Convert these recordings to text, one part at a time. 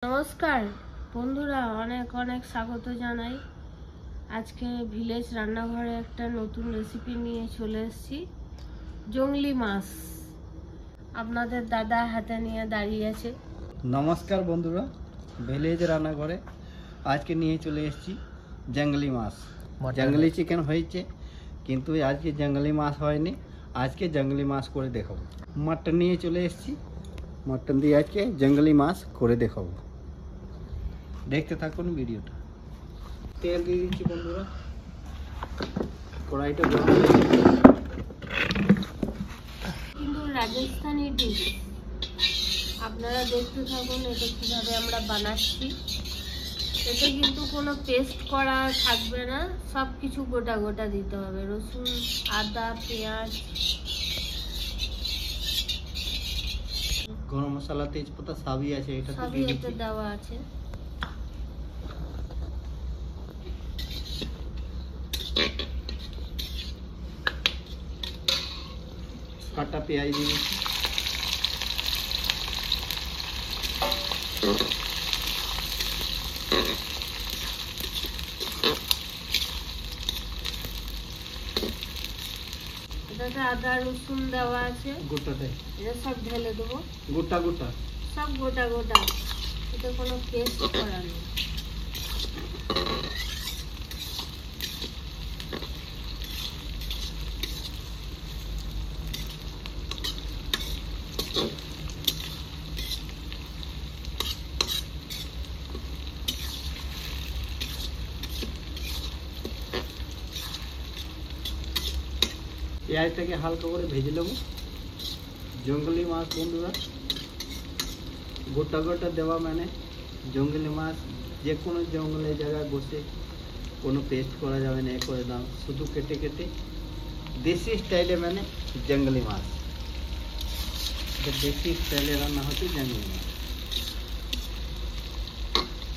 নমস্কার বন্ধুরা, অনেক অনেক স্বাগত জানাই। আজকে ভিলেজ রান্নাঘরে একটা নতুন রেসিপি নিয়ে চলে এসেছি। জংলি মাছ আপনাদের দাদা হাতে নিয়ে দাঁড়িয়ে আছে। নমস্কার বন্ধুরা, ভিলেজ রান্নাঘরে আজকে নিয়ে চলে এসেছি জঙ্গলি মাছ। জঙ্গলি চিকেন হয়েছে, কিন্তু আজকে জঙ্গলি মাছ হয়নি। আজকে জঙ্গলি মাছ করে দেখাবো। মাটন নিয়ে চলে এসেছি, মাটন দিয়ে আজকে জঙ্গলি মাছ করে দেখাবো। দেখতে থাকুন ভিডিওটা। তেল দিয়ে দিচ্ছি বন্ধুরা, কড়াইটা গরম হয়েছে। কিন্তু রাজস্থানি ডিশ, আপনারা দেখতে থাকুন এটা কিভাবে আমরা বানাচ্ছি। এতে কিন্তু কোনো পেস্ট করা থাকবে না, সব কিছু গোটা গোটা দিতে হবে। রসুন, আদা, পেঁয়াজ, গরম মশলা, তেজপাতা সবই আছে, এটা সবই এতে দেওয়া আছে। কাটা পেঁয়াজ দিয়ে দিচ্ছি। এটাতে আদা রসুন দেওয়া আছে, গোটাটাই এটা সব ঢেলে দেবো। গোটা গোটা সব গোটা গোটা, এটা কোনো পেস্ট করা নেই। পেঁয়াজটাকে হালকা করে ভেজে নেব। জঙ্গলি মাছ বন্ধুরা, গোটা গোটা দেওয়া মানে জঙ্গলি মাছ যে কোনো জঙ্গলের জায়গায় বসে কোনো পেস্ট করা যাবে না, এ করে দাও, শুধু কেটে কেটে দেশি স্টাইলে মানে জঙ্গলি মাছ। এটা দেশি স্টাইলে রান্না হচ্ছে জঙ্গলি মাছ।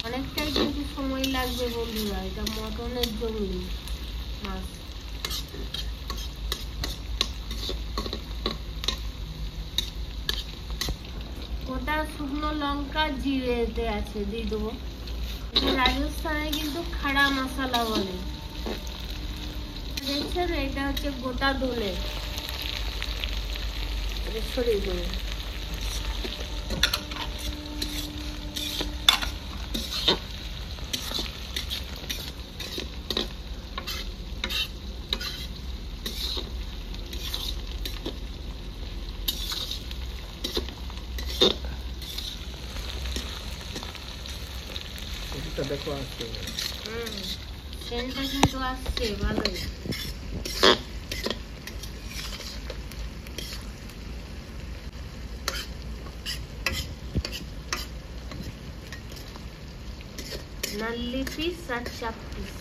অনেকটাই কিন্তু সময় লাগবে বন্ধুরা, এটা মটনের জঙ্গলি মাছ। গোটা শুকনো লঙ্কা জিরেতে আছে, দিয়ে দেবো। রাজস্থানে কিন্তু খাড়া মশলা বলে, দেখছেন? এটা হচ্ছে গোটা ধনে, সরিয়ে দেবো। এটা দেখো আসছে, সেন্টটা কিন্তু আসছে ভালোই। নাল্লি পিস আর চাপ পিস,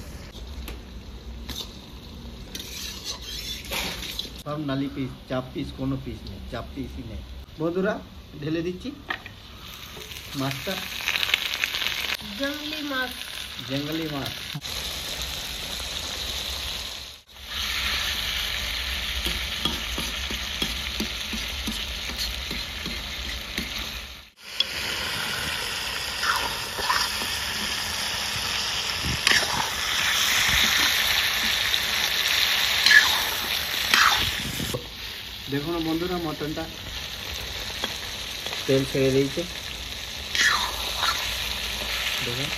সব নালি পিস, চাপ পিস কোনো পিস নেই, চাপ পিসই নেই। বন্ধুরা ঢেলে দিচ্ছি মাছটা। জঙ্গলি মাছ, জঙ্গলি মাছ দেখুন বন্ধুরা, মটনটা তেল ছেড়ে দিয়েছে। দেখুন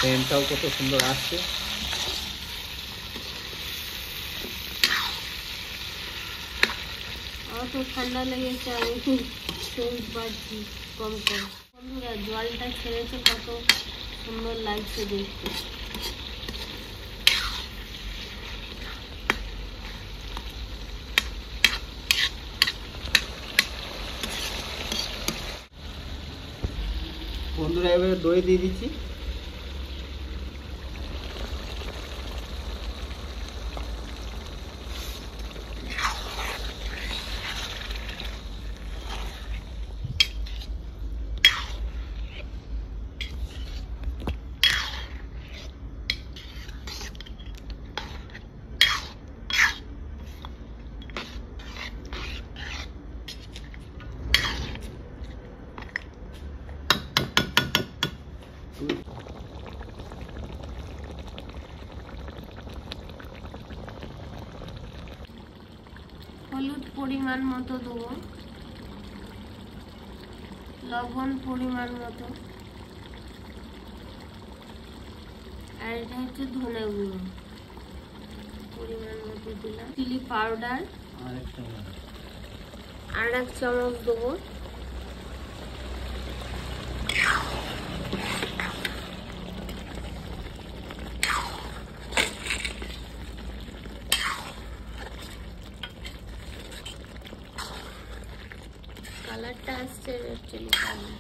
তেলটাও কত সুন্দর আসছে। আমার তো ঠান্ডা লেগেছে, আমি তেল বাড়ছি কম কম। বন্ধুরা জলটা ছেড়েছে, কত সুন্দর লাগছে দেখতে। বন্ধুরা এবারে দই দিয়ে দিচ্ছি। হলুদ পরিমাণ মতো দেবো, লবণ পরিমাণ মতো, আর এটা হচ্ছে ধনে গুঁড়ো পরিমাণ মতো দিলাম, চিলি পাউডার আর 1 চামচ দেবো, কালারটা আসছে রেড চিলি পাউডার।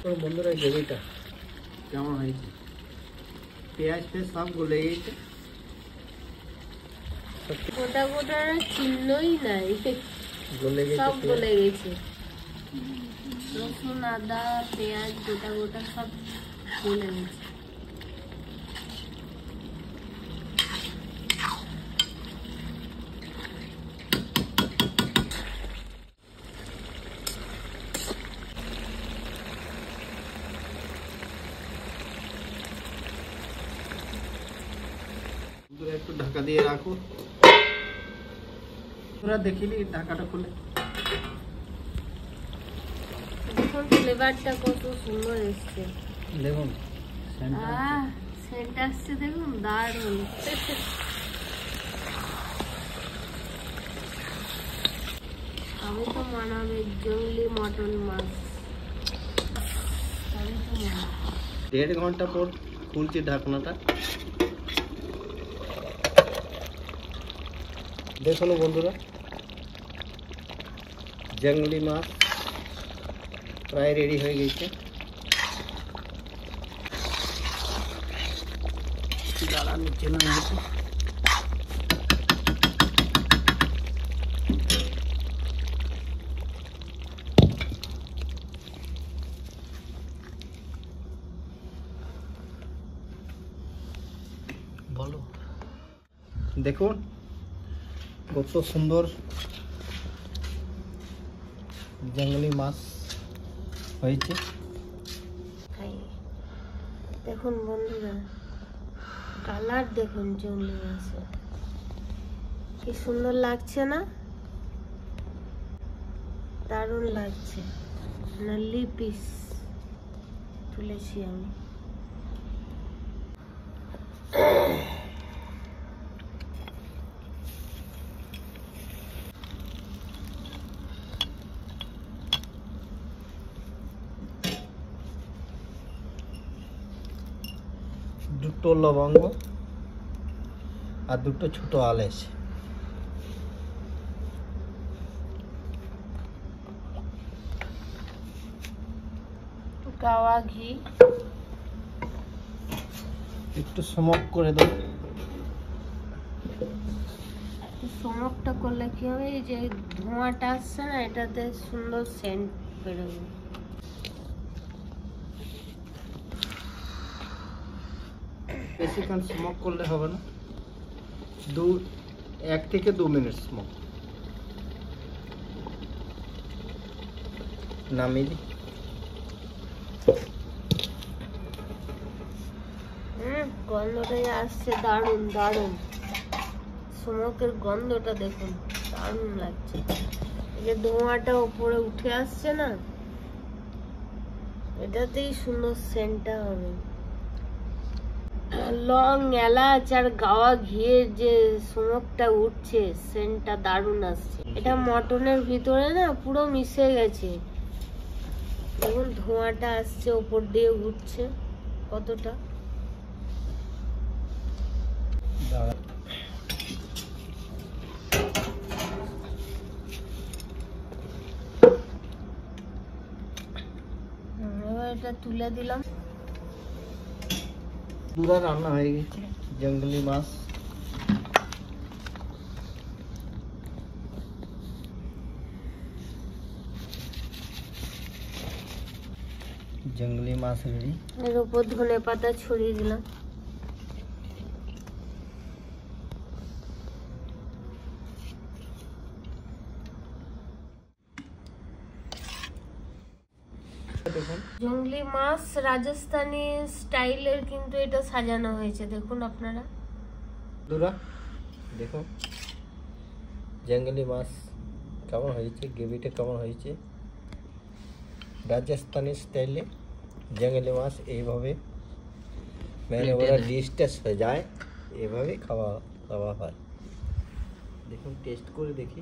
তো বন্ধুরা গ্রেভিটা কেমন হয়েছে, পেঁয়াজ সব গলে গেছে, গোটা গোটা চিহ্নই নাই, গলে গেছে, সব গলে গেছে। রসুন আদা পেঁয়াজ গোটা গোটা সব গলে গেছে। একটু ঢাকা দিয়ে রাখো, তোরা দেখিলি ঢাকাটা খুলে, দেখুন ফ্লেভারটা কত সুন্দর এসছে, দেখুন সেন্ট আসছে, দেখুন দারুণ। আমি তো মানাবে জংলি মটন মাছ, আমি তো মানাবে। 1.5 ঘন্টা পর খুলছি ঢাকনাটা, দেখুন বন্ধুরা জংলি মাছ প্রায় রেডি হয়ে গেছে। দাঁড়া নিচে না হয়েছে, বলো দেখুন কত সুন্দর জংলি মাছ হয়েছে। দেখুন বন্ধুরা কালার দেখুন জংলি মাছের, কি সুন্দর লাগছে না, দারুণ লাগছে। নালি পিস তুলেছি আমি। দুটো লবঙ্গ আর দুটো ছোট আলেচ, গাওয়া ঘি, একটু স্মোক করে দেবো। স্মোকটা করলে কি হবে, এই যে ধোঁয়াটা আসছে না, এটাতে সুন্দর সেন্ট বেরোবে। বেশিক্ষণ স্মোক করলে হবে না, 1 থেকে 2 মিনিট স্মোক, নামিয়ে দিই। গন্ধটাই আসছে দারুণ দারুণ, স্মোকের গন্ধটা দেখুন দারুণ লাগছে। এই যে ধোঁয়াটা উপরে উঠে আসছে না, এটাতেই সুন্দর সেন্টটা হবে। লং এলাচ আর গাওয়া ঘিয়ের যে স্মোকটা উঠছে, সেন্টটা দারুণ আসছে। এটা মটনের ভিতরে না পুরো মিশে গেছে, দেখুন ধোঁয়াটা আসছে উপর দিয়ে উঠছে কতটা। এবার এটা তুলে দিলাম। পুরো রান্না হয়ে গেছে জংলি মাছ। জংলি মাছ রেডি। এর উপর ধনে পাতা ছড়িয়ে দিলাম। দেখুন জংলি মাছ রাজস্থানি স্টাইলের কিন্তু এটা সাজানো হয়েছে, দেখুন আপনারা। বন্ধুরা দেখুন জঙ্গলি মাছ কেমন হয়েছে, গ্রেভিটা কেমন হয়েছে। রাজস্থানি স্টাইলে জঙ্গলি মাছ এইভাবে মানে ওরা ডিশটা সাজায়, এভাবে খাওয়া হয়। দেখুন টেস্ট করে দেখি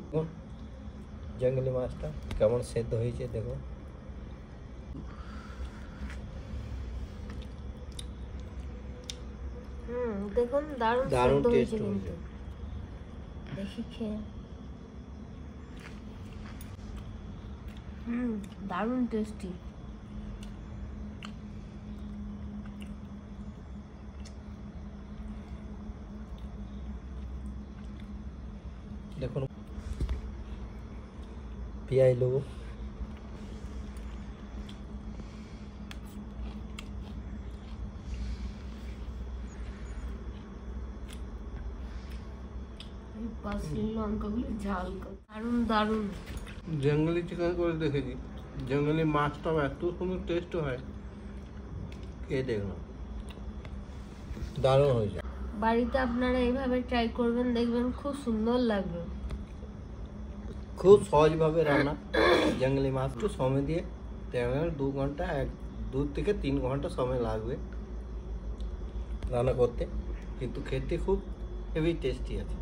জঙ্গলি মাছটা কেমন সেদ্ধ হয়েছে। দেখুন দেখুন দারুণ দারুণ সেদ্ধ টেস্ট হয়েছে হয়েছে। কিন্তু দেখি খেয়ে। দারুণ টেস্টি। দেখুন পেঁয়াজ নেবো, লঙ্কাগুলো ঝাল দারুণ দারুণ। জঙ্গলি চিকেন করে দেখেছি, জঙ্গলি মাছটাও এত সুন্দর টেস্ট হয়, কে দেখলাম দারুণ হয়েছে। বাড়িতে আপনারা এইভাবে ট্রাই করবেন, দেখবেন খুব সুন্দর লাগবে। খুব সহজভাবে রান্না জঙ্গলি মাছ, একটু সময় দিয়ে তেমন 2 ঘন্টা 2 থেকে 3 ঘন্টা সময় লাগবে রান্না করতে, কিন্তু খেতে খুব হেভি টেস্টি আছে।